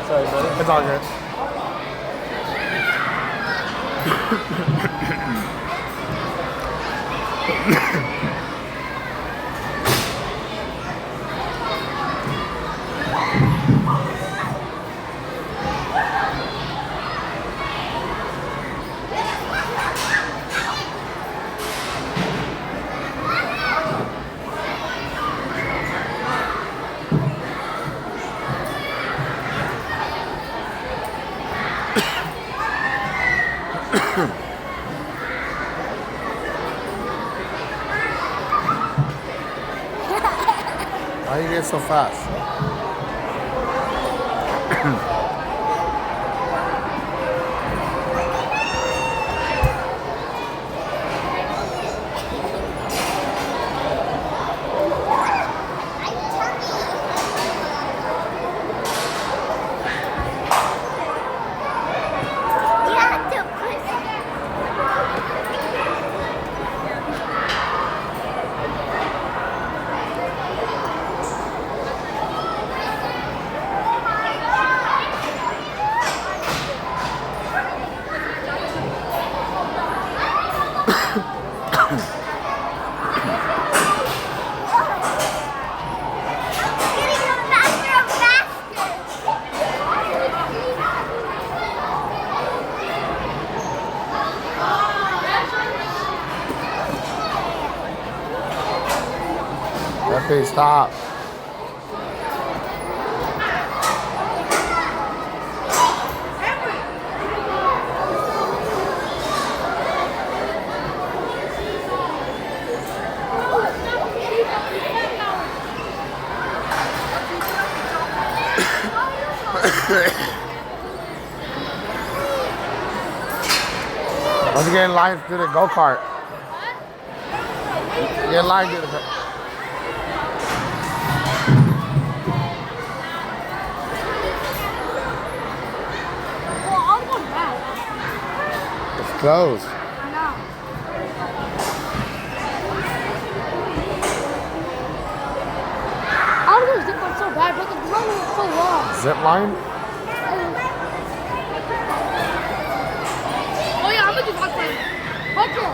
Sorry, buddy. It's all good. Why you get so fast? Okay, stop. Let's get in line to the go-kart. Get in line to the go-kart. It's closed. I know. I was gonna zip line so bad, but the run was so long. Zip line? Oh yeah, I'm gonna do rock climb. Okay.